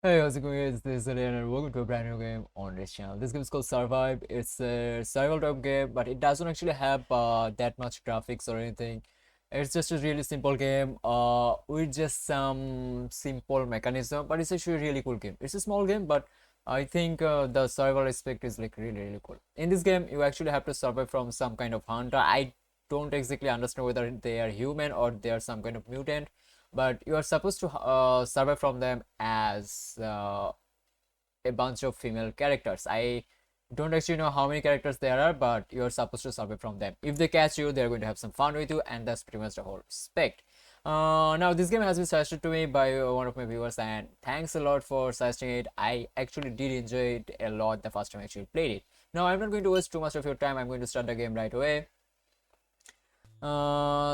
Hey, how's it going? It's this Xalien and welcome to a brand new game on this channel. This game is called Survive. It's a survival type game, but it doesn't actually have that much graphics or anything. It's just a really simple game with just some simple mechanism, but it's actually a really cool game. It's a small game, but I think the survival aspect is like really cool. In this game, you actually have to survive from some kind of hunter. I don't exactly understand whether they are human or they are some kind of mutant, but you are supposed to survive from them as a bunch of female characters. I don't actually know how many characters there are, but you're supposed to survive from them. If they catch you, they're going to have some fun with you, and that's pretty much the whole spec. Now this game has been suggested to me by one of my viewers, and thanks a lot for suggesting it. I actually did enjoy it a lot the first time I actually played it. Now I'm not going to waste too much of your time. I'm going to start the game right away.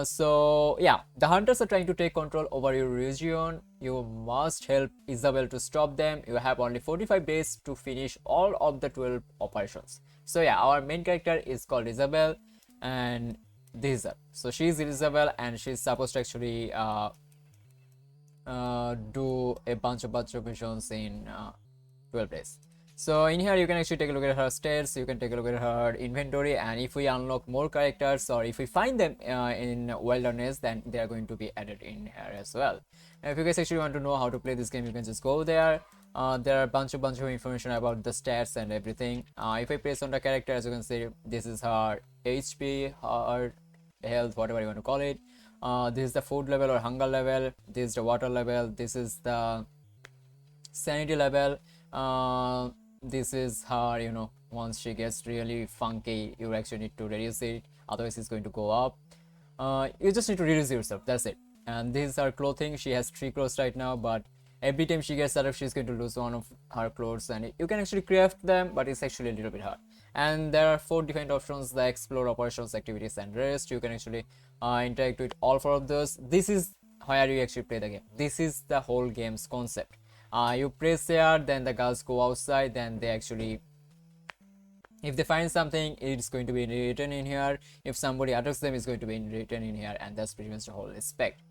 So yeah, the hunters are trying to take control over your region. You must help Isabel to stop them. You have only 45 days to finish all of the 12 operations. So yeah, our main character is called Isabel, and this is her. So she's Isabel, and she's supposed to actually do a bunch of missions in 12 days. So in here you can actually take a look at her stats, you can take a look at her inventory, and if we unlock more characters or if we find them in wilderness, then they are going to be added in here as well. Now, if you guys actually want to know how to play this game, you can just go there. There are a bunch of information about the stats and everything. If I press on the character, as you can see, this is her HP, her health, whatever you want to call it. This is the food level or hunger level, this is the water level, this is the sanity level. This is her, once she gets really funky, you actually need to reduce it, otherwise it's going to go up. You just need to reduce yourself, that's it. And this is her clothing. She has 3 clothes right now, but every time she gets up, she's going to lose one of her clothes, and you can actually craft them, but it's actually a little bit hard. And there are 4 different options: the explore, operations, activities, and rest. You can actually interact with all 4 of those. This is where you actually play the game. This is the whole game's concept. You press there, then the girls go outside, then they actually, if they find something, it's going to be written in here. If somebody attacks them, it's going to be written in here, and that's pretty much the whole aspect.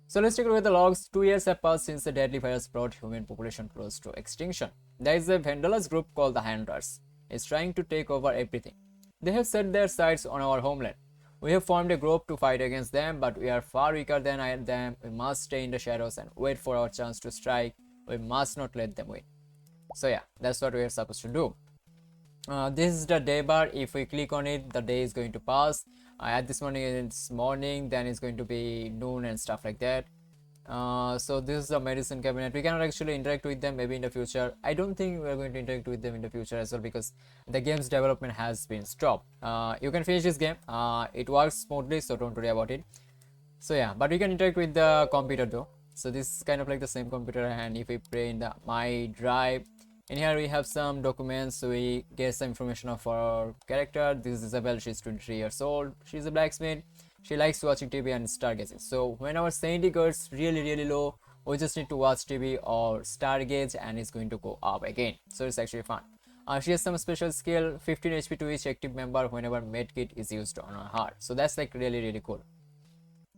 So let's take a look at the logs. 2 years have passed since the deadly virus brought human population close to extinction. There is a vandalous group called the Hunters. It's trying to take over everything. They have set their sights on our homeland. We have formed a group to fight against them, but we are far weaker than them. We must stay in the shadows and wait for our chance to strike. We must not let them win. So yeah, that's what we are supposed to do. This is the day bar. If we click on it, the day is going to pass. At this morning it's morning, then it's going to be noon and stuff like that. So this is the medicine cabinet. We cannot actually interact with them maybe in the future. I don't think we're going to interact with them in the future as well, because the game's development has been stopped. You can finish this game. It works smoothly, so don't worry about it. So yeah, but we can interact with the computer though. So this is kind of like the same computer, and if we play in the my drive, in here we have some documents, so we get some information of our character. This is Isabel. She's 23 years old. She's a blacksmith. She likes watching TV and stargazing. So when our sanity gets really low, we just need to watch TV or stargaze, and it's going to go up again. So it's actually fun. She has some special skill, 15 HP to each active member whenever medkit is used on her. So that's like really cool.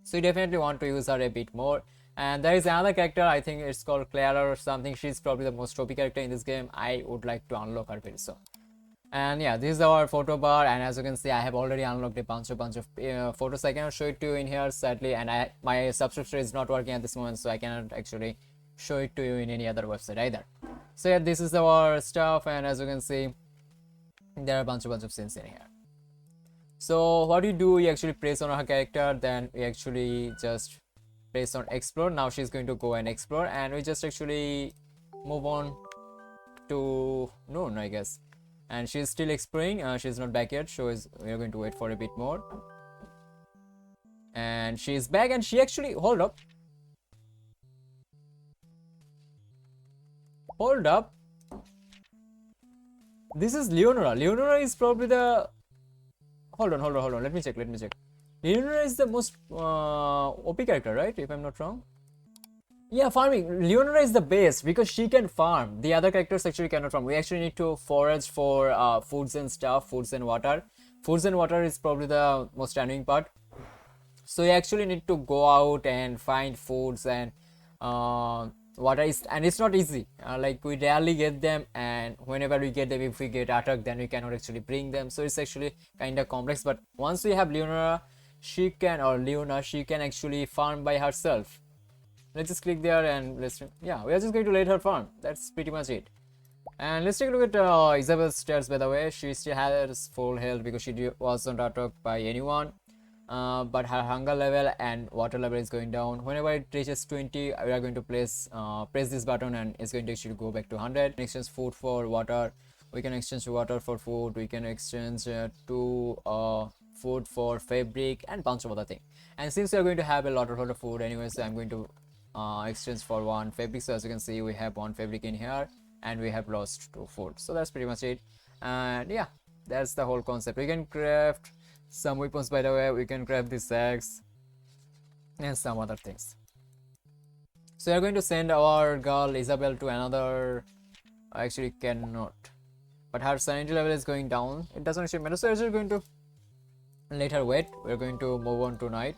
So you definitely want to use her a bit more. And there is another character, I think it's called Clara or something. She's probably the most OP character in this game. I would like to unlock her very soon. And yeah, this is our photo bar, and as you can see, I have already unlocked a bunch of photos. I cannot show it to you in here sadly, and my subscription is not working at this moment, so I cannot actually show it to you in any other website either. So yeah, this is our stuff, and as you can see, there are a bunch of scenes in here. So what you do, you actually press on her character, then we actually just press on explore. Now she's going to go and explore, and we just actually move on to noon, I guess. And she's still exploring. She's not back yet, so we're going to wait for a bit more. And she's back, and she actually, hold up, this is Leonora is probably the, hold on, let me check. Leonora is the most OP character, right, if I'm not wrong? Yeah, farming. Leonora is the best because she can farm. The other characters actually cannot farm. We actually need to forage for foods and stuff, foods and water. Foods and water is probably the most annoying part. So you actually need to go out and find foods and water is, and it's not easy. Like we rarely get them, and whenever we get them, if we get attacked, then we cannot actually bring them. So it's actually kind of complex. But once we have Leonora, she can, or Leona, she can actually farm by herself. Let's just click there and let's, yeah, we are just going to let her farm. That's pretty much it. And let's take a look at Isabel's stats. By the way, she still has full health because she wasn't attacked by anyone. But her hunger level and water level is going down. Whenever it reaches 20, we are going to press this button and it's going to actually go back to 100. Exchange food for water. We can exchange water for food. We can exchange food for fabric and bunch of other things. And since we are going to have a lot of food anyway, so I'm going to exchange for one fabric. So as you can see, we have one fabric in here and we have lost 2 food. So that's pretty much it. And yeah, that's the whole concept. We can craft some weapons, by the way. We can craft this axe and some other things. So we are going to send our girl Isabel to another, actually cannot, but her sanity level is going down. It doesn't actually matter, so we're just going to let her wait. We're going to move on to night,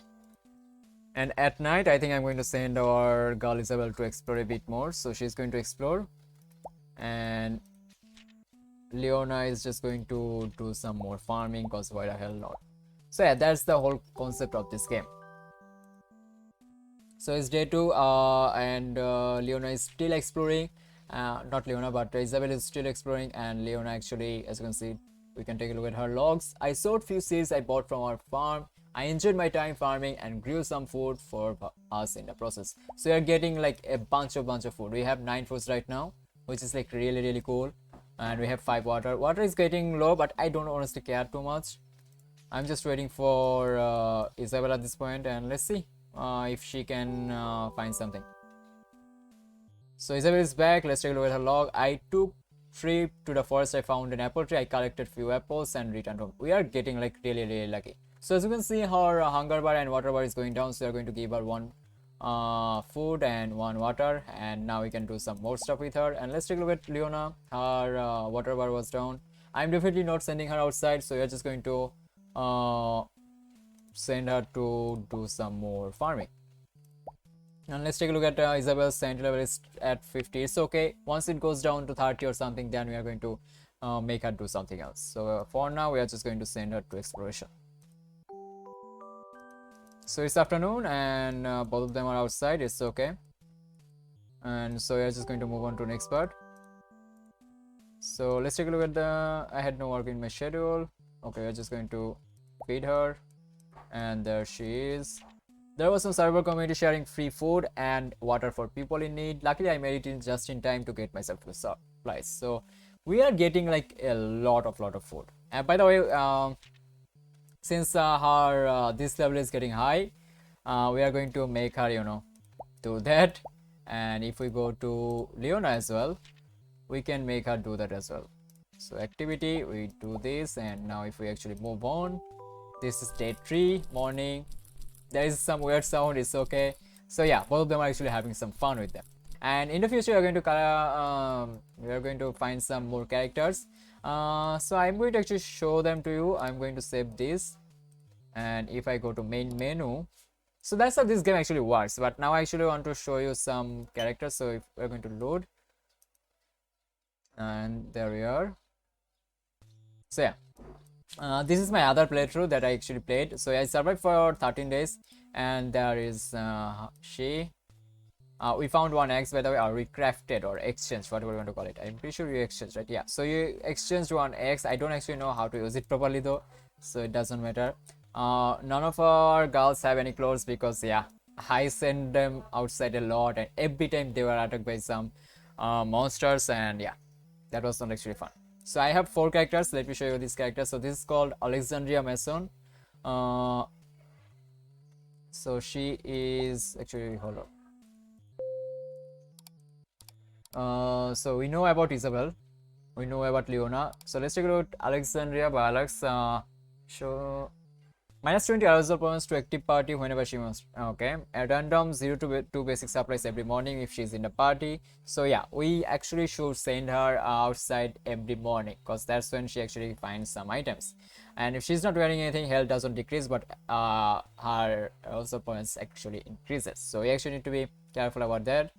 and at night I think I'm going to send our girl Isabel to explore a bit more. So she's going to explore, and Leona is just going to do some more farming, because why the hell not. So yeah, that's the whole concept of this game. So it's day 2 and Leona is still exploring. Not Leona, but Isabel is still exploring, and Leona actually, as you can see, we can take a look at her logs. I sowed few seeds I bought from our farm. I enjoyed my time farming and grew some food for us in the process. So we are getting like a bunch of food. We have 9 foods right now, which is like really cool. And we have 5 water. Water is getting low, but I don't honestly care too much. I'm just waiting for Isabel at this point, and let's see if she can find something. So Isabel is back. Let's take a look at her log. I took trip to the forest. I found an apple tree. I collected few apples and returned home. We are getting like really lucky. So as you can see, her hunger bar and water bar is going down. So we are going to give her 1 food and 1 water, and now we can do some more stuff with her. And let's take a look at Leona. Her water bar was down. I'm definitely not sending her outside, so we are just going to send her to do some more farming. And let's take a look at Isabel's sanity level is at 50. It's okay. Once it goes down to 30 or something, then we are going to make her do something else. So for now, we are just going to send her to exploration. So it's afternoon, and both of them are outside. It's okay. And so we are just going to move on to next part. So let's take a look at I had no work in my schedule. Okay, we're just going to feed her, and there she is. There was some server community sharing free food and water for people in need. Luckily, I made it in just in time to get myself to supplies. So we are getting like a lot of food. And by the way, since her this level is getting high, we are going to make her, do that. And if we go to Leona as well, we can make her do that as well. So activity, we do this, and now if we actually move on, this is day 3 morning. There is some weird sound, it's okay. So yeah, both of them are actually having some fun with them. And in the future, we are going to find some more characters. So I'm going to actually show them to you. I'm going to save this, and if I go to main menu, so that's how this game actually works. But now I actually want to show you some characters. So if we're going to load, and there we are. So yeah, this is my other playthrough that I actually played. So I survived for 13 days, and there is she. We found 1 egg, by the way, or we crafted or exchanged, whatever you want to call it. I'm pretty sure you exchanged, right? Yeah. So you exchanged 1 egg. I don't actually know how to use it properly though, so it doesn't matter. None of our girls have any clothes because yeah, I sent them outside a lot, and every time they were attacked by some monsters, and yeah, that was not actually fun. So I have 4 characters. Let me show you these characters. So this is called Alexandria Mason. So she is actually, hold on. So we know about Isabel, we know about Leona. So let's take a look at Alexandria by Alex. Show -20 arousal points to active party whenever she wants. Okay, at random 0 to 2 basic supplies every morning if she's in the party. So yeah, we actually should send her outside every morning, because that's when she actually finds some items. And if she's not wearing anything, health doesn't decrease, but her arousal points actually increases. So we actually need to be careful about that.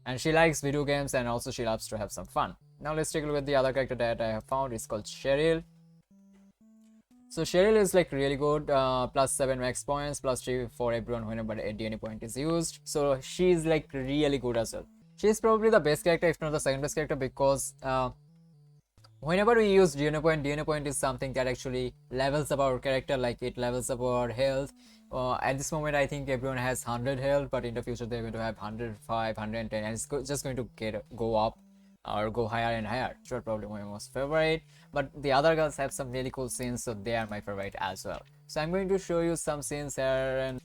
and she likes video games, and also she loves to have some fun. Now let's take a look at the other character that I have found. It's called Cheryl. So Cheryl is like really good, +7 max points, +3 for everyone whenever a DNA point is used. So she's like really good as well. She's probably the best character, if not the second best character, because whenever we use DNA point is something that actually levels up our character, like it levels up our health. At this moment, I think everyone has 100 health, but in the future they're going to have 105, 110, and it's just going to go up or go higher and higher. Sure, probably my most favorite, but the other girls have some really cool scenes, so they are my favorite as well. So I'm going to show you some scenes here, and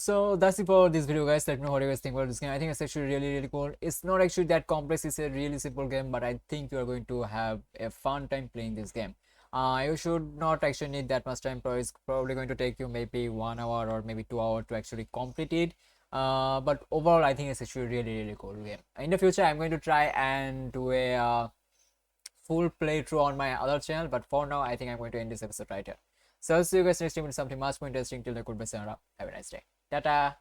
so that's it for this video, guys. Let me know what you guys think about this game. I think it's actually really cool. It's not actually that complex, it's a really simple game, but I think you are going to have a fun time playing this game. You should not actually need that much time. It's probably going to take you maybe 1 hour or maybe 2 hours to actually complete it. But overall, I think it's actually really cool game. In the future, I'm going to try and do a full playthrough on my other channel, but for now I think I'm going to end this episode right here. So I'll see you guys next time with something much more interesting. Till then, goodbye, Sarah. Have a nice day. Tata.